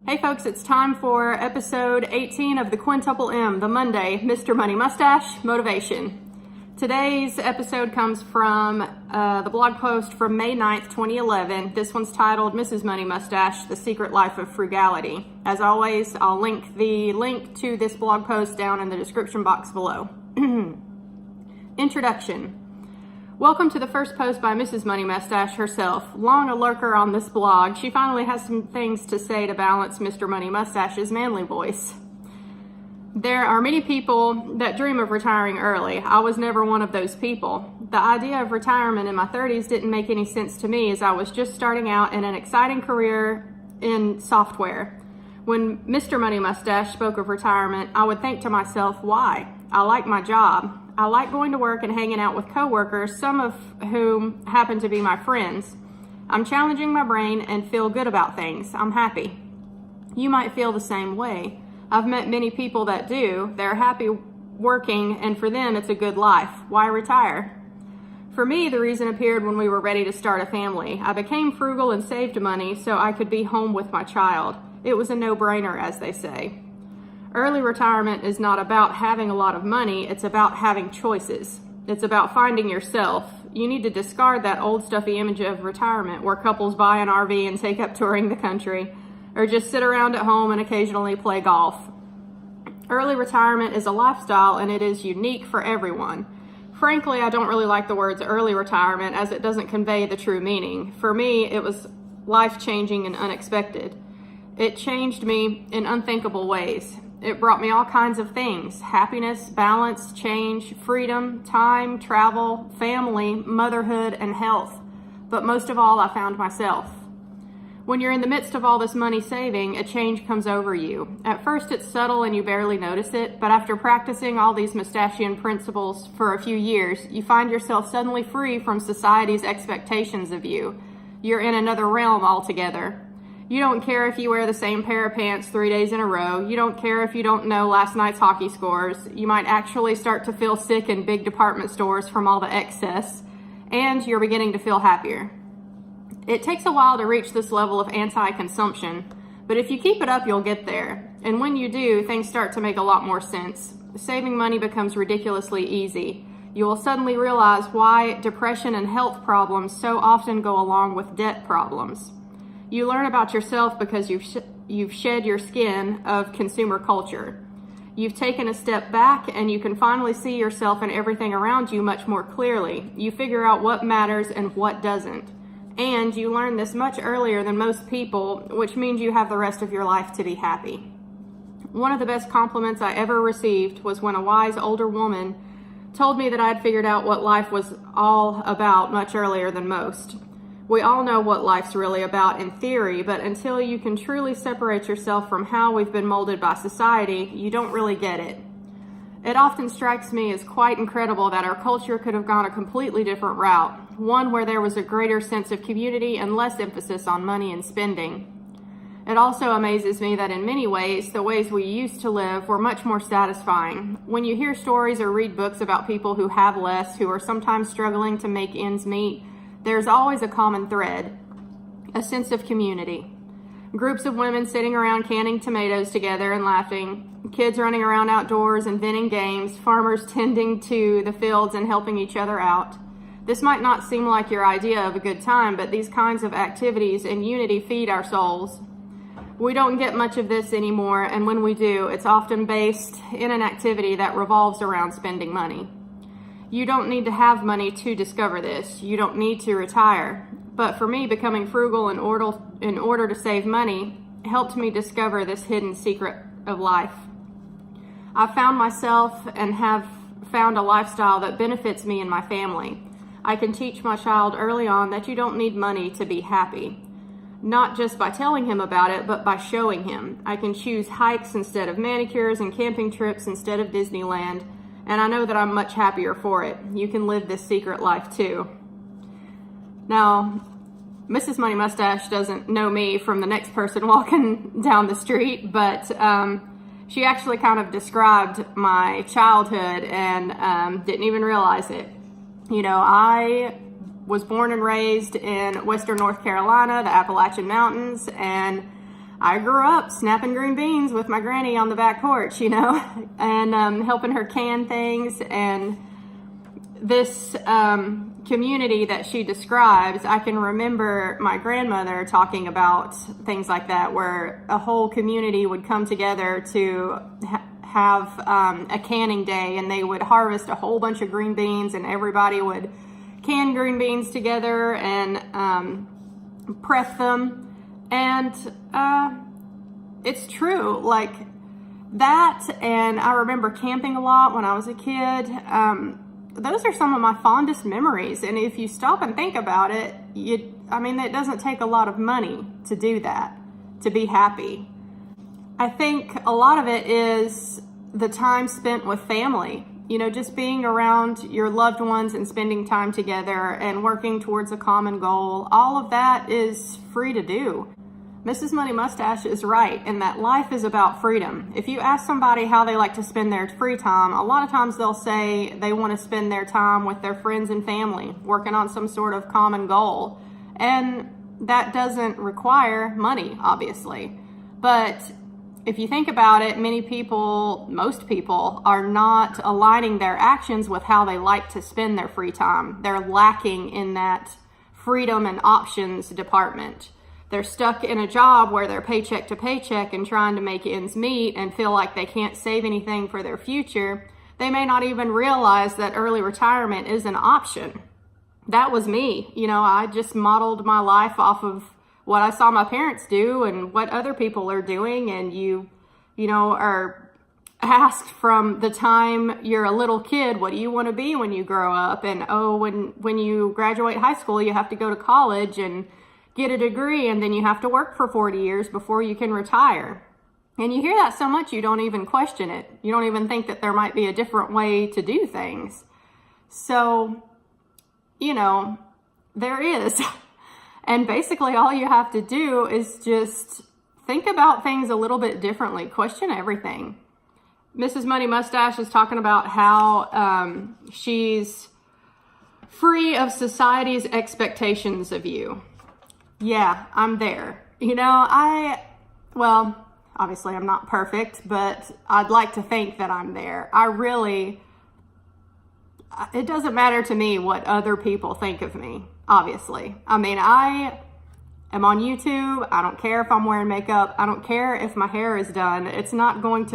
Hey folks, it's time for episode 18 of the Quintuple M, the Monday Mr. Money Mustache Motivation. Today's episode comes from the blog post from May 9th, 2011. This one's titled Mrs. Money Mustache, The Secret Life of Frugality. As always, I'll link the link to this blog post down in the description box below. Introduction. Welcome to the first post by Mrs. Money Mustache herself. Long a lurker on this blog, she finally has some things to say to balance Mr. Money Mustache's manly voice. There are many people that dream of retiring early. I was never one of those people. The idea of retirement in my 30s didn't make any sense to me, as I was just starting out in an exciting career in software. When Mr. Money Mustache spoke of retirement, I would think to myself, why? I like my job. I like going to work and hanging out with coworkers, some of whom happen to be my friends. I'm challenging my brain and feel good about things. I'm happy. You might feel the same way. I've met many people that do. They're happy working, and for them it's a good life. Why retire? For me, the reason appeared when we were ready to start a family. I became frugal and saved money so I could be home with my child. It was a no-brainer, as they say. Early retirement is not about having a lot of money, it's about having choices. It's about finding yourself. You need to discard that old stuffy image of retirement where couples buy an RV and take up touring the country, or just sit around at home and occasionally play golf. Early retirement is a lifestyle, and it is unique for everyone. Frankly, I don't really like the words early retirement, as it doesn't convey the true meaning. For me, it was life-changing and unexpected. It changed me in unthinkable ways. It brought me all kinds of things: happiness, balance, change, freedom, time, travel, family, motherhood, and health. But most of all, I found myself. When you're in the midst of all this money saving, a change comes over you. At first it's subtle and you barely notice it, but after practicing all these mustachian principles for a few years, you find yourself suddenly free from society's expectations of you. You're in another realm altogether. You don't care if you wear the same pair of pants 3 days in a row. You don't care if you don't know last night's hockey scores. You might actually start to feel sick in big department stores from all the excess, and you're beginning to feel happier. It takes a while to reach this level of anti-consumption, but if you keep it up, you'll get there. And when you do, things start to make a lot more sense. Saving money becomes ridiculously easy. You will suddenly realize why depression and health problems so often go along with debt problems. You learn about yourself because you've shed your skin of consumer culture. You've taken a step back, and you can finally see yourself and everything around you much more clearly. You figure out what matters and what doesn't. And you learn this much earlier than most people, which means you have the rest of your life to be happy. One of the best compliments I ever received was when a wise older woman told me that I had figured out what life was all about much earlier than most. We all know what life's really about in theory, but until you can truly separate yourself from how we've been molded by society, you don't really get it. It often strikes me as quite incredible that our culture could have gone a completely different route, one where there was a greater sense of community and less emphasis on money and spending. It also amazes me that in many ways, the ways we used to live were much more satisfying. When you hear stories or read books about people who have less, who are sometimes struggling to make ends meet, there's always a common thread: a sense of community. Groups of women sitting around canning tomatoes together and laughing, kids running around outdoors inventing games, farmers tending to the fields and helping each other out. This might not seem like your idea of a good time, but these kinds of activities and unity feed our souls. We don't get much of this anymore, and when we do, it's often based in an activity that revolves around spending money. You don't need to have money to discover this. You don't need to retire. But for me, becoming frugal in order to save money helped me discover this hidden secret of life. I found myself and have found a lifestyle that benefits me and my family. I can teach my child early on that you don't need money to be happy. Not just by telling him about it, but by showing him. I can choose hikes instead of manicures and camping trips instead of Disneyland, and I know that I'm much happier for it. You can live this secret life too. Now, Mrs. Money Mustache doesn't know me from the next person walking down the street, but she actually kind of described my childhood and didn't even realize it. You know, I was born and raised in Western North Carolina, the Appalachian Mountains, and I grew up snapping green beans with my granny on the back porch, you know, and helping her can things. And this community that she describes, I can remember my grandmother talking about things like that, where a whole community would come together to have a canning day, and they would harvest a whole bunch of green beans, and everybody would can green beans together and press them. And it's true, like that. And I remember camping a lot when I was a kid. Those are some of my fondest memories. And if you stop and think about it, I mean, it doesn't take a lot of money to do that, to be happy. I think a lot of it is the time spent with family, you know, just being around your loved ones and spending time together and working towards a common goal. All of that is free to do. Mrs. Money Mustache is right in that life is about freedom. If you ask somebody how they like to spend their free time, a lot of times they'll say they want to spend their time with their friends and family, working on some sort of common goal. And that doesn't require money, obviously. But if you think about it, most people are not aligning their actions with how they like to spend their free time. They're lacking in that freedom and options department. They're stuck in a job where they're paycheck to paycheck and trying to make ends meet and feel like they can't save anything for their future. They may not even realize that early retirement is an option. That was me. You know, I just modeled my life off of what I saw my parents do and what other people are doing. And you know, are asked from the time you're a little kid, what do you want to be when you grow up? And when you graduate high school, you have to go to college and get a degree, and then you have to work for 40 years before you can retire. And you hear that so much, you don't even question it. You don't even think that there might be a different way to do things. So, you know, there is. And basically all you have to do is just think about things a little bit differently. Question everything. Mrs. Money Mustache is talking about how she's free of society's expectations of you. Yeah, I'm there. You know, well, obviously I'm not perfect, but I'd like to think that I'm there. It doesn't matter to me what other people think of me, obviously. I mean, I am on YouTube. I don't care if I'm wearing makeup. I don't care if my hair is done. It's not going to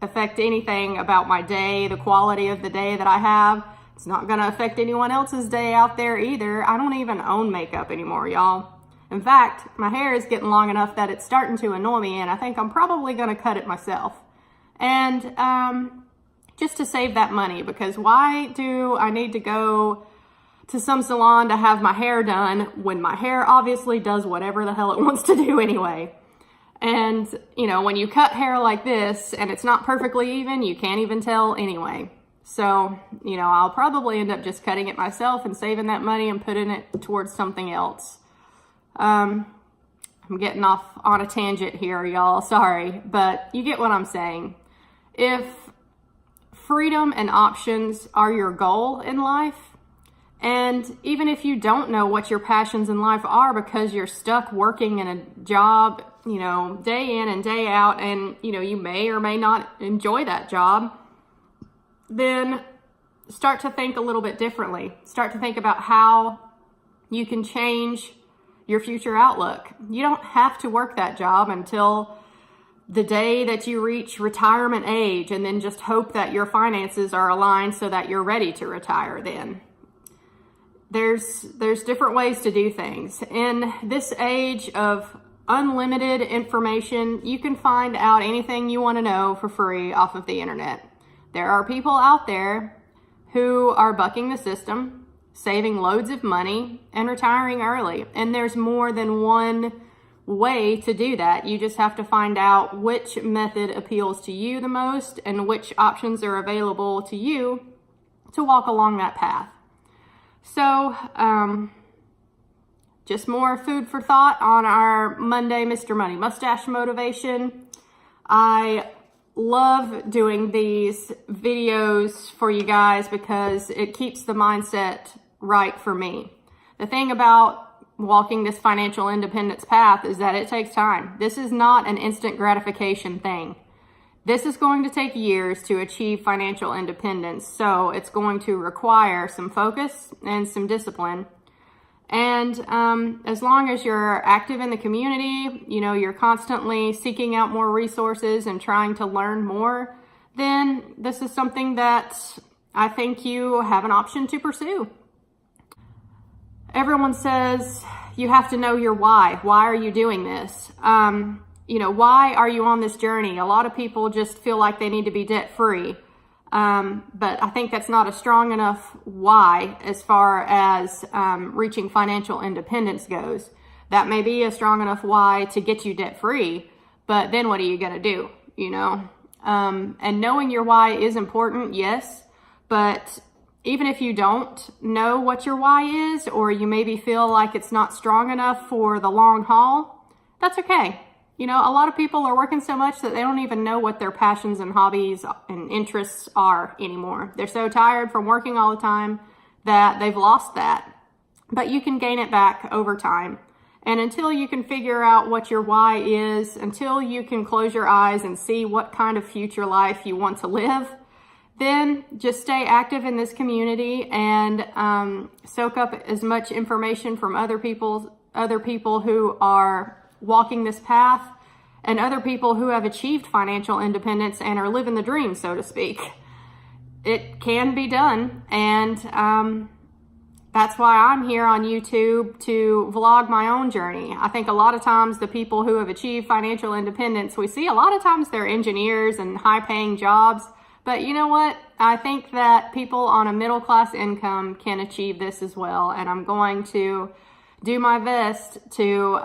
affect anything about my day, the quality of the day that I have. It's not going to affect anyone else's day out there either. I don't even own makeup anymore, y'all. In fact, my hair is getting long enough that it's starting to annoy me, and I think I'm probably going to cut it myself. And just to save that money, because why do I need to go to some salon to have my hair done when my hair obviously does whatever the hell it wants to do anyway? And, you know, when you cut hair like this and it's not perfectly even, you can't even tell anyway. So, you know, I'll probably end up just cutting it myself and saving that money and putting it towards something else. I'm getting off on a tangent here, y'all. Sorry, but you get what I'm saying. If freedom and options are your goal in life, and even if you don't know what your passions in life are because you're stuck working in a job, you know, day in and day out, and, you know, you may or may not enjoy that job, then start to think a little bit differently. Start to think about how you can change your future outlook. You don't have to work that job until the day that you reach retirement age and then just hope that your finances are aligned so that you're ready to retire then. There's different ways to do things. In this age of unlimited information, you can find out anything you want to know for free off of the internet. There are people out there who are bucking the system, saving loads of money, and retiring early. And there's more than one way to do that. You just have to find out which method appeals to you the most and which options are available to you to walk along that path. So, just more food for thought on our Monday Mr. Money Mustache motivation. I love doing these videos for you guys because it keeps the mindset right for me. The thing about walking this financial independence path is that it takes time. This is not an instant gratification thing. This is going to take years to achieve financial independence, so it's going to require some focus and some discipline. And as long as you're active in the community, you know, you're constantly seeking out more resources and trying to learn more, then this is something that I think you have an option to pursue. Everyone says you have to know your why. Why are you doing this? You know, why are you on this journey? A lot of people just feel like they need to be debt-free. But I think that's not a strong enough why as far as reaching financial independence goes. That may be a strong enough why to get you debt-free, but then what are you going to do, you know? And knowing your why is important, yes, but even if you don't know what your why is, or you maybe feel like it's not strong enough for the long haul, that's okay. You know, a lot of people are working so much that they don't even know what their passions and hobbies and interests are anymore. They're so tired from working all the time that they've lost that. But you can gain it back over time. And until you can figure out what your why is, until you can close your eyes and see what kind of future life you want to live, then just stay active in this community and soak up as much information from other people who are walking this path and other people who have achieved financial independence and are living the dream, so to speak. It can be done, and that's why I'm here on YouTube to vlog my own journey. I think a lot of times the people who have achieved financial independence, we see a lot of times they're engineers and high-paying jobs, but you know what? I think that people on a middle-class income can achieve this as well, and I'm going to do my best to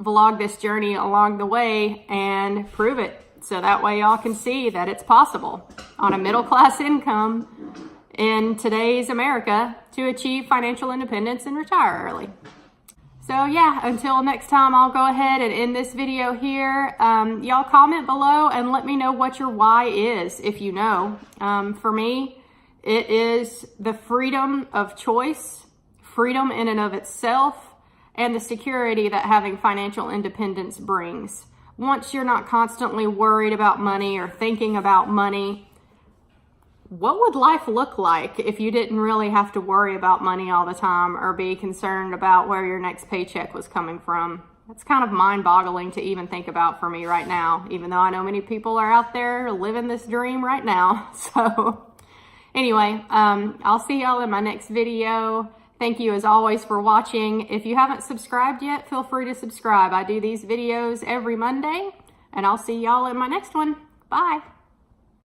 vlog this journey along the way and prove it, so that way y'all can see that it's possible on a middle-class income in today's America to achieve financial independence and retire early. So yeah, until next time, I'll go ahead and end this video here. Y'all comment below and let me know what your why is, if you know. For me, it is the freedom of choice, freedom in and of itself, and the security that having financial independence brings. Once you're not constantly worried about money or thinking about money, what would life look like if you didn't really have to worry about money all the time or be concerned about where your next paycheck was coming from? That's kind of mind-boggling to even think about for me right now, even though I know many people are out there living this dream right now. So anyway, I'll see y'all in my next video. Thank you as always for watching. If you haven't subscribed yet, feel free to subscribe. I do these videos every Monday, and I'll see y'all in my next one. Bye.